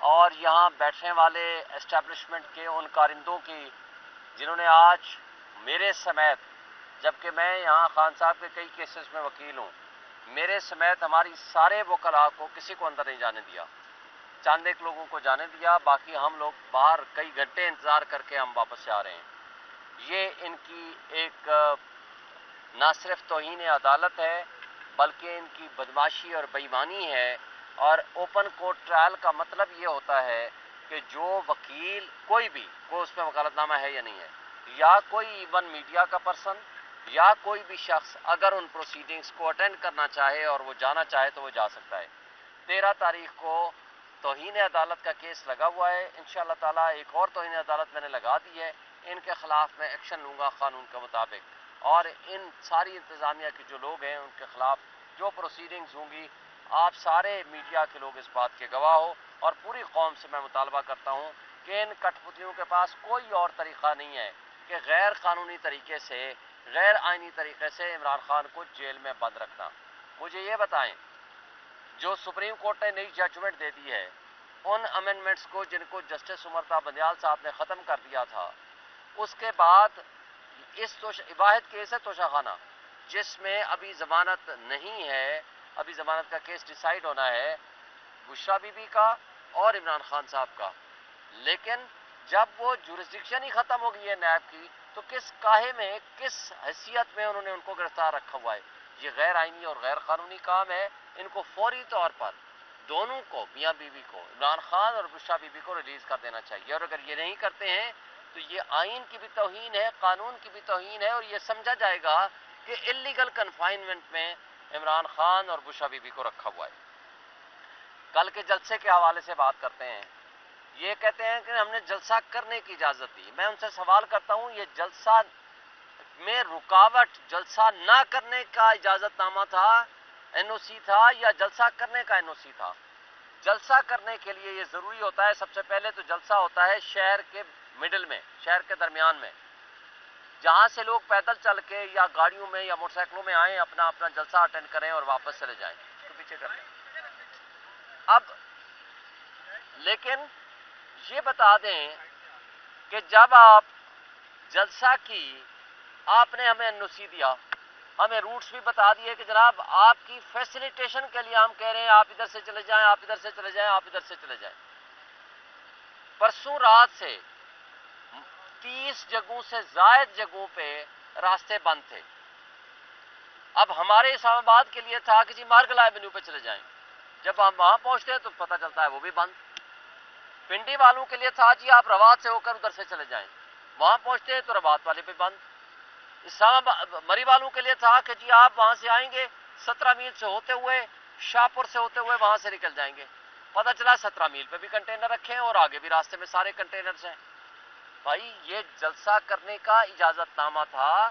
اور یہاں بیٹھنے والے اسٹیبلشمنٹ کے ان کارندوں کی جنہوں نے آج میرے سمیت، جبکہ میں یہاں خان صاحب کے کئی کیسز میں وکیل ہوں، میرے سمیت ہماری سارے وکلاء کو کسی کو اندر نہیں جانے دیا، چند ایک لوگوں کو جانے دیا، باقی ہم لوگ باہر کئی گھنٹے انتظار کر کے ہم واپس سے آ رہے ہیں۔ یہ ان کی ایک نہ صرف توہین عدالت ہے بلکہ ان کی بدماشی اور بے ایمانی ہے۔ اور اوپن کورٹ ٹرائل کا مطلب یہ ہوتا ہے کہ جو وکیل کوئی اس میں وکالت نامہ ہے یا نہیں ہے، یا کوئی ایون میڈیا کا پرسن یا کوئی بھی شخص اگر ان پروسیڈنگز کو اٹینڈ کرنا چاہے اور وہ جانا چاہے تو وہ جا سکتا ہے۔ 13 تاریخ کو توہین عدالت کا کیس لگا ہوا ہے، انشاءاللہ تعالیٰ ایک اور توہین عدالت میں نے لگا دی ہے، ان کے خلاف میں ایکشن لوں گا قانون کے مطابق، اور ان ساری انتظامیہ کے جو لوگ ہیں ان کے خلاف جو پروسیڈنگز ہوں گی، آپ سارے میڈیا کے لوگ اس بات کے گواہ ہو، اور پوری قوم سے میں مطالبہ کرتا ہوں کہ ان کٹ پتلیوں کے پاس کوئی اور طریقہ نہیں ہے کہ غیر قانونی طریقے سے، غیر آئینی طریقے سے عمران خان کو جیل میں بند رکھنا۔ مجھے یہ بتائیں، جو سپریم کورٹ نے نئی ججمنٹ دے دی ہے، ان امینڈمنٹس کو جن کو جسٹس عمر بندیال صاحب نے ختم کر دیا تھا، اس کے بعد اس واحد کیس ہے توشہ خانہ، جس میں ابھی ضمانت نہیں ہے، ابھی ضمانت کا کیس ڈیسائیڈ ہونا ہے بشریٰ بی بی کا اور عمران خان صاحب کا، لیکن جب وہ جورسڈکشن ہی ختم ہو گئی ہے نیب کی، تو کس کاہے میں، کس حیثیت میں انہوں نے ان کو گرفتار رکھا ہوا ہے؟ یہ غیر آئینی اور غیر قانونی کام ہے۔ ان کو فوری طور پر دونوں کو، میاں بیوی کو، عمران خان اور بشریٰ بی بی کو ریلیز کر دینا چاہیے، اور اگر یہ نہیں کرتے ہیں تو یہ آئین کی بھی توہین ہے، قانون کی بھی توہین ہے، اور یہ سمجھا جائے گا کہ انلیگل کنفائنمنٹ میں عمران خان اور بشریٰ بی بی کو رکھا ہوا ہے۔ کل کے جلسے کے حوالے سے بات کرتے ہیں، یہ کہتے ہیں کہ ہم نے جلسہ کرنے کی اجازت دی۔ میں ان سے سوال کرتا ہوں، یہ جلسہ میں رکاوٹ جلسہ نہ کرنے کا اجازت نامہ تھا، این او سی تھا، یا جلسہ کرنے کا این او سی تھا؟ جلسہ کرنے کے لیے یہ ضروری ہوتا ہے، سب سے پہلے تو جلسہ ہوتا ہے شہر کے مڈل میں، شہر کے درمیان میں، جہاں سے لوگ پیدل چل کے یا گاڑیوں میں یا موٹر سائیکلوں میں آئیں، اپنا جلسہ اٹینڈ کریں اور واپس چلے جائیں۔ اس کو پیچھے کر لیں۔ اب لیکن یہ بتا دیں کہ جب آپ جلسہ کی، آپ نے ہمیں این او سی دیا، ہمیں روٹس بھی بتا دیے کہ جناب آپ کی فیسیلیٹیشن کے لیے ہم کہہ رہے ہیں آپ ادھر سے چلے جائیں، آپ ادھر سے چلے جائیں، آپ ادھر سے چلے جائیں۔ پرسوں رات سے 30 جگہوں سے زائد جگہوں پہ راستے بند تھے۔ اب ہمارے اسلام آباد کے لیے تھا کہ جی مارگل ایونیو پہ چلے جائیں، جب ہم وہاں پہنچتے ہیں تو پتہ چلتا ہے وہ بھی بند۔ پنڈی والوں کے لیے تھا جی آپ روات سے ہو کر ادھر سے چلے جائیں، وہاں پہنچتے ہیں تو روات والے بھی بند۔ اسلام مری والوں کے لیے تھا کہ جی آپ وہاں سے آئیں گے 17 میل سے ہوتے ہوئے، شاہپور سے ہوتے ہوئے وہاں سے نکل جائیں گے، پتہ چلا 17 میل پہ بھی کنٹینر رکھے ہیں اور آگے بھی راستے میں سارے کنٹینرز ہیں۔ بھائی یہ جلسہ کرنے کا اجازت نامہ تھا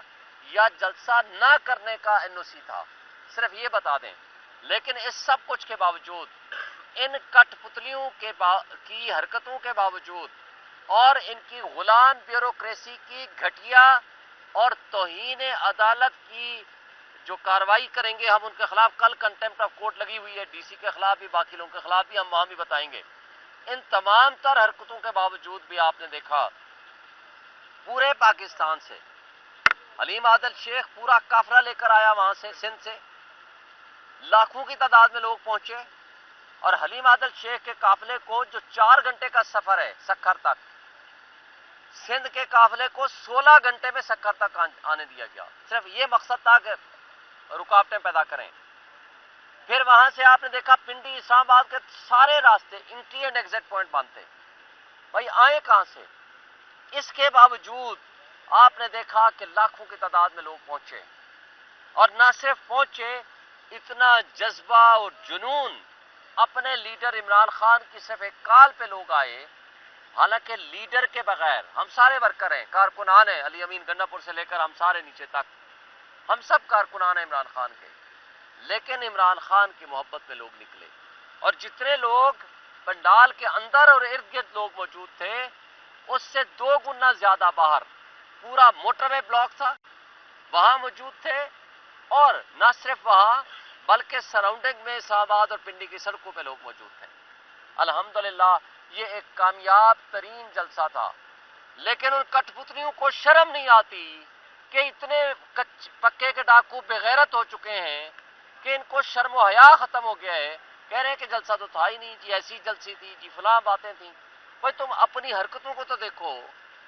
یا جلسہ نہ کرنے کا این او سی تھا؟ صرف یہ بتا دیں۔ لیکن اس سب کچھ کے باوجود، ان کٹ پتلیوں کی حرکتوں کے باوجود اور ان کی غلام بیوروکریسی کی گھٹیا اور توہین عدالت کی جو کارروائی کریں گے ہم ان کے خلاف، کل کنٹمپٹ آف کورٹ لگی ہوئی ہے ڈی سی کے خلاف بھی، باقی لوگوں کے خلاف بھی، ہم وہاں بھی بتائیں گے۔ ان تمام تر حرکتوں کے باوجود بھی آپ نے دیکھا پورے پاکستان سے حلیم عادل شیخ پورا قافلہ لے کر آیا، وہاں سے سندھ سے لاکھوں کی تعداد میں لوگ پہنچے، اور حلیم عادل شیخ کے قافلے کو جو 4 گھنٹے کا سفر ہے سکھر تک، سندھ کے قافلے کو 16 گھنٹے میں سکھر تک آنے دیا گیا۔ صرف یہ مقصد تھا کہ رکاوٹیں پیدا کریں۔ پھر وہاں سے آپ نے دیکھا پنڈی اسلام آباد کے سارے راستے انٹری اینڈ ایگزٹ پوائنٹ بند تھے۔ بھائی آئے کہاں سے؟ اس کے باوجود آپ نے دیکھا کہ لاکھوں کی تعداد میں لوگ پہنچے، اور نہ صرف پہنچے، اتنا جذبہ اور جنون، اپنے لیڈر عمران خان کی صرف ایک کال پہ لوگ آئے، حالانکہ لیڈر کے بغیر ہم سارے ورکر ہیں، کارکنان ہیں، علی امین گنڈا پور سے لے کر ہم سارے نیچے تک، ہم سب کارکنان ہیں عمران خان کے، لیکن عمران خان کی محبت میں لوگ نکلے، اور جتنے لوگ پنڈال کے اندر اور ارد گرد لوگ موجود تھے اس سے 2 گنا زیادہ باہر پورا موٹر وے بلاک تھا، وہاں موجود تھے، اور نہ صرف وہاں بلکہ سراؤنڈنگ میں اسلام آباد اور پنڈی کی سڑکوں پہ لوگ موجود تھے۔ الحمدللہ یہ ایک کامیاب ترین جلسہ تھا، لیکن ان کٹ پتلیوں کو شرم نہیں آتی کہ اتنے پکے کے ڈاکو بغیرت ہو چکے ہیں کہ ان کو شرم و حیا ختم ہو گیا ہے، کہہ رہے ہیں کہ جلسہ تو تھا ہی نہیں جی، ایسی جلسی تھی جی، فلاں باتیں تھیں۔ بھائی تم اپنی حرکتوں کو تو دیکھو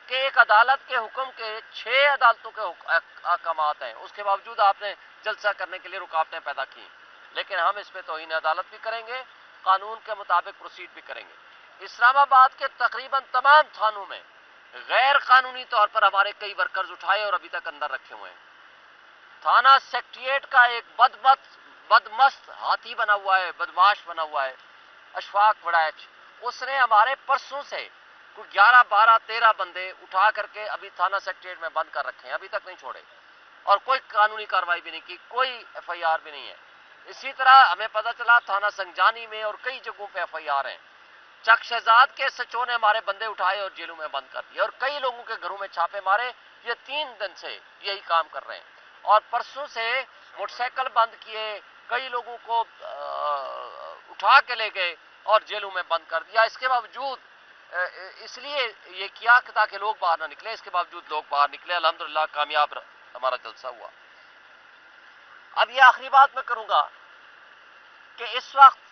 کہ ایک عدالت کے حکم کے 6 عدالتوں کے احکامات ہیں، اس کے باوجود آپ نے جلسہ کرنے کے لیے رکاوٹیں پیدا کی، لیکن ہم اس پہ توہین عدالت بھی کریں گے، قانون کے مطابق پروسیڈ بھی کریں گے۔ اسلام آباد کے تقریباً تمام تھانوں میں غیر قانونی طور پر ہمارے کئی ورکرز اٹھائے اور ابھی تک اندر رکھے ہوئے ہیں۔ تھانہ سیکٹریٹ کا ایک بدمست ہاتھی بنا ہوا ہے، بدماش بنا ہوا ہے، اشفاق وڑائچ، اس نے ہمارے پرسوں سے کوئی 11 12 13 بندے اٹھا کر کے ابھی تھانہ سیکٹریٹ میں بند کر رکھے ہیں، ابھی تک نہیں چھوڑے، اور کوئی قانونی کارروائی بھی نہیں کی، کوئی ایف آئی آر بھی نہیں ہے۔ اسی طرح ہمیں پتہ چلا تھانہ سنجانی میں اور کئی جگہوں پہ ایف آئی آر ہیں۔ چک شہزاد کے ایس ایچ او نے ہمارے بندے اٹھائے اور جیلوں میں بند کر دیے، اور کئی لوگوں کے گھروں میں چھاپے مارے۔ یہ 3 دن سے یہی کام کر رہے ہیں، اور پرسوں سے موٹر سائیکل بند کیے، کئی لوگوں کو اٹھا کے لے گئے اور جیلوں میں بند کر دیا۔ اس کے باوجود اس لیے یہ کیا کہ تاکہ لوگ باہر نہ نکلے، اس کے باوجود لوگ باہر نکلے، الحمدللہ کامیاب ہمارا جلسہ ہوا۔ اب یہ آخری بات میں کروں گا کہ اس وقت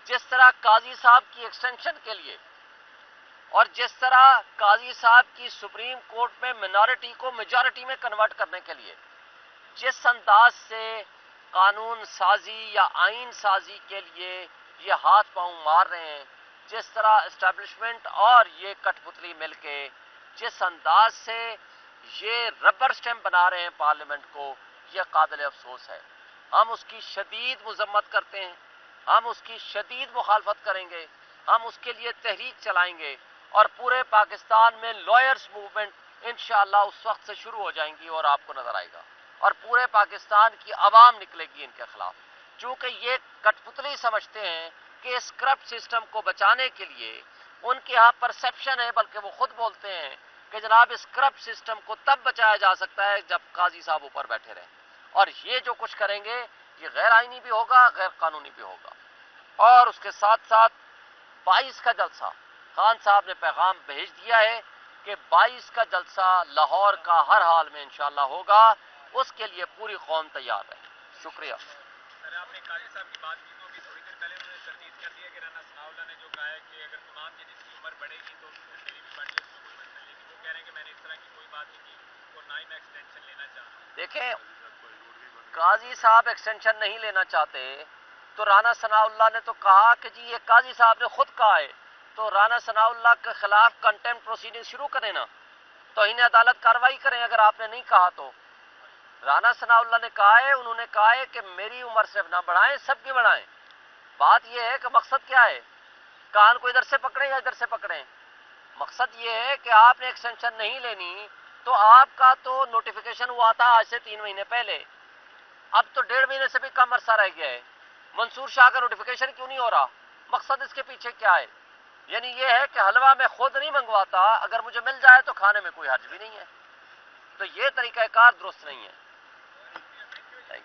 جس طرح قاضی صاحب کی ایکسٹینشن کے لیے اور جس طرح قاضی صاحب کی سپریم کورٹ میں منارٹی کو میجارٹی میں کنورٹ کرنے کے لیے جس انداز سے قانون سازی یا آئین سازی کے لیے یہ ہاتھ پاؤں مار رہے ہیں، جس طرح اسٹیبلشمنٹ اور یہ کٹ پتلی مل کے جس انداز سے یہ ربر سٹیمپ بنا رہے ہیں پارلیمنٹ کو، یہ قابل افسوس ہے۔ ہم اس کی شدید مذمت کرتے ہیں، ہم اس کی شدید مخالفت کریں گے، ہم اس کے لیے تحریک چلائیں گے، اور پورے پاکستان میں لائرز موومنٹ انشاءاللہ اس وقت سے شروع ہو جائیں گی اور آپ کو نظر آئے گا، اور پورے پاکستان کی عوام نکلے گی ان کے خلاف، چونکہ یہ کٹ پتلی سمجھتے ہیں کہ اس کرپٹ سسٹم کو بچانے کے لیے ان کے ہاں پرسیپشن ہے، بلکہ وہ خود بولتے ہیں کہ جناب اس کرپٹ سسٹم کو تب بچایا جا سکتا ہے جب قاضی صاحب اوپر بیٹھے رہیں، اور یہ جو کچھ کریں گے یہ غیر آئینی بھی ہوگا، غیر قانونی بھی ہوگا۔ اور اس کے ساتھ ساتھ 22 کا جلسہ خان صاحب نے پیغام بھیج دیا ہے کہ 22 کا جلسہ لاہور کا ہر حال میں انشاءاللہ ہوگا، اس کے لیے پوری قوم تیار ہے۔ شکریہ۔ سر آپ نے قاضی صاحب کی بات کی تو ابھی تھوڑی دیر پہلے انہوں نے تردید کر دیا کہ رانا ثناء اللہ نے جو کہا ہے کہ اگر تمام ججز کی عمر بڑھے گی تو میری بھی بڑھ جائے، اس میں کوئی مسئلہ نہیں، لیکن وہ کہہ رہے ہیں کہ میں نے اس طرح کی کوئی بات نہیں کی اور نہ ہی میں ایکسٹینشن لینا چاہ رہا ہوں۔ دیکھیں قاضی صاحب ایکسٹینشن نہیں لینا چاہتے تو رانا ثناء اللہ نے تو کہا کہ جی یہ قاضی صاحب نے خود کہا ہے، تو رانا ثناء اللہ کے خلاف کنٹمپٹ پروسیڈنگ شروع کریں نا، توہین عدالت کارروائی کریں اگر آپ نے نہیں کہا تو۔ رانا ثناء اللہ نے کہا ہے، انہوں نے کہا ہے کہ میری عمر صرف نہ بڑھائیں، سب کی بڑھائیں۔ بات یہ ہے کہ مقصد کیا ہے، کان کو ادھر سے پکڑیں یا ادھر سے پکڑیں، مقصد یہ ہے کہ آپ نے ایکسٹینشن نہیں لینی تو آپ کا تو نوٹیفیکیشن ہوا تھا آج سے 3 مہینے پہلے، اب تو 1.5 مہینے سے بھی کم عرصہ رہ گیا ہے، منصور شاہ کا نوٹیفیکیشن کیوں نہیں ہو رہا؟ مقصد اس کے پیچھے کیا ہے؟ یعنی یہ ہے کہ حلوہ میں خود نہیں منگواتا، اگر مجھے مل جائے تو کھانے میں کوئی حرج بھی نہیں ہے، تو یہ طریقہ کار درست نہیں ہے۔